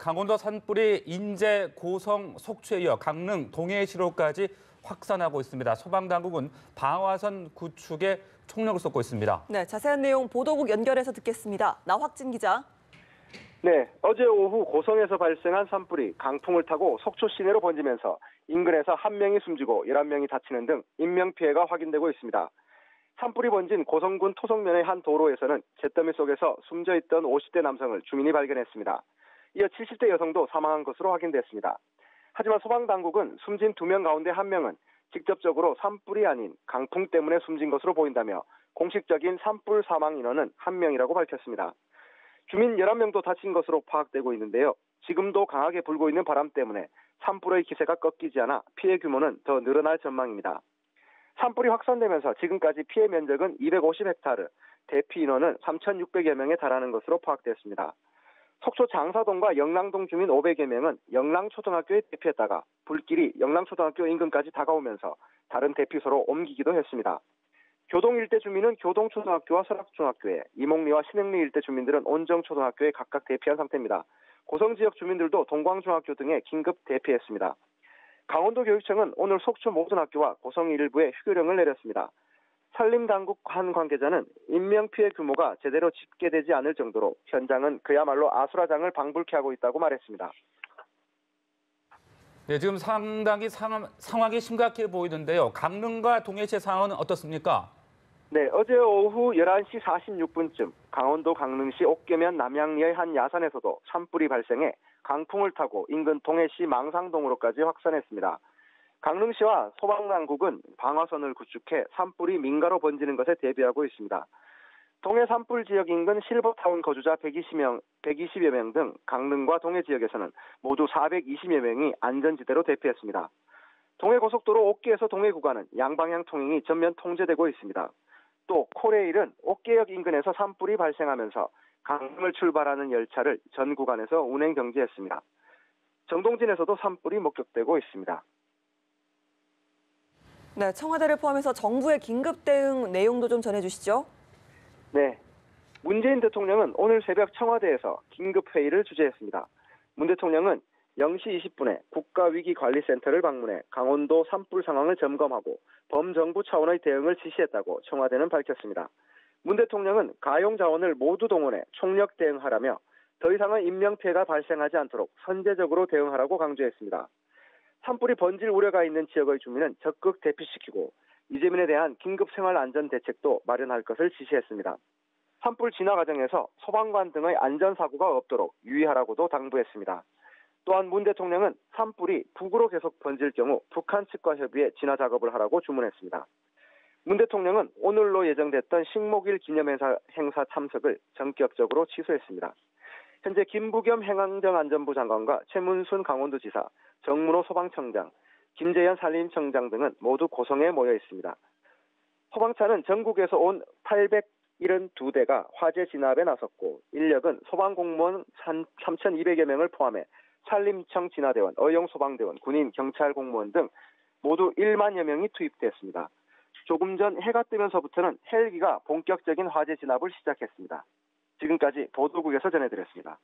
강원도 산불이 인제, 고성, 속초에 이어 강릉, 동해시로까지 확산하고 있습니다. 소방당국은 방화선 구축에 총력을 쏟고 있습니다. 네, 자세한 내용 보도국 연결해서 듣겠습니다. 나확진 기자. 네, 어제 오후 고성에서 발생한 산불이 강풍을 타고 속초 시내로 번지면서 인근에서 1명이 숨지고 11명이 다치는 등 인명피해가 확인되고 있습니다. 산불이 번진 고성군 토성면의 한 도로에서는 잿더미 속에서 숨져있던 50대 남성을 주민이 발견했습니다. 이어 70대 여성도 사망한 것으로 확인됐습니다. 하지만 소방당국은 숨진 2명 가운데 1명은 직접적으로 산불이 아닌 강풍 때문에 숨진 것으로 보인다며 공식적인 산불 사망 인원은 1명이라고 밝혔습니다. 주민 11명도 다친 것으로 파악되고 있는데요. 지금도 강하게 불고 있는 바람 때문에 산불의 기세가 꺾이지 않아 피해 규모는 더 늘어날 전망입니다. 산불이 확산되면서 지금까지 피해 면적은 250헥타르, 대피 인원은 3,600여 명에 달하는 것으로 파악됐습니다. 속초 장사동과 영랑동 주민 500여 명은 영랑초등학교에 대피했다가 불길이 영랑초등학교 인근까지 다가오면서 다른 대피소로 옮기기도 했습니다. 교동 일대 주민은 교동초등학교와 설악중학교에, 이목리와 신흥리 일대 주민들은 온정초등학교에 각각 대피한 상태입니다. 고성 지역 주민들도 동광중학교 등에 긴급 대피했습니다. 강원도교육청은 오늘 속초 모든 학교와 고성 일부에 휴교령을 내렸습니다. 산림당국 한 관계자는 인명피해 규모가 제대로 집계되지 않을 정도로 현장은 그야말로 아수라장을 방불케 하고 있다고 말했습니다. 네, 지금 상당히 상황이 심각해 보이는데요. 강릉과 동해시의 상황은 어떻습니까? 네, 어제 오후 11시 46분쯤 강원도 강릉시 옥계면 남양리의 한 야산에서도 산불이 발생해 강풍을 타고 인근 동해시 망상동으로까지 확산했습니다. 강릉시와 소방당국은 방화선을 구축해 산불이 민가로 번지는 것에 대비하고 있습니다. 동해 산불 지역 인근 실버타운 거주자 120여 명 등 강릉과 동해 지역에서는 모두 420여 명이 안전지대로 대피했습니다. 동해 고속도로 옥계에서 동해 구간은 양방향 통행이 전면 통제되고 있습니다. 또 코레일은 옥계역 인근에서 산불이 발생하면서 강릉을 출발하는 열차를 전 구간에서 운행 정지했습니다. 정동진에서도 산불이 목격되고 있습니다. 네, 청와대를 포함해서 정부의 긴급 대응 내용도 좀 전해주시죠. 네, 문재인 대통령은 오늘 새벽 청와대에서 긴급 회의를 주재했습니다. 문 대통령은 0시 20분에 국가위기관리센터를 방문해 강원도 산불 상황을 점검하고 범정부 차원의 대응을 지시했다고 청와대는 밝혔습니다. 문 대통령은 가용 자원을 모두 동원해 총력 대응하라며 더 이상의 인명피해가 발생하지 않도록 선제적으로 대응하라고 강조했습니다. 산불이 번질 우려가 있는 지역의 주민은 적극 대피시키고 이재민에 대한 긴급 생활안전대책도 마련할 것을 지시했습니다. 산불 진화 과정에서 소방관 등의 안전사고가 없도록 유의하라고도 당부했습니다. 또한 문 대통령은 산불이 북으로 계속 번질 경우 북한 측과 협의해 진화 작업을 하라고 주문했습니다. 문 대통령은 오늘로 예정됐던 식목일 기념행사 참석을 전격적으로 취소했습니다. 현재 김부겸 행안정안전부 장관과 최문순 강원도지사, 정문호 소방청장, 김재현 산림청장 등은 모두 고성에 모여 있습니다. 소방차는 전국에서 온 872대가 화재 진압에 나섰고 인력은 소방공무원 3,200여 명을 포함해 산림청 진화대원, 어용소방대원, 군인, 경찰 공무원 등 모두 1만여 명이 투입됐습니다. 조금 전 해가 뜨면서부터는 헬기가 본격적인 화재 진압을 시작했습니다. 지금까지 보도국에서 전해드렸습니다.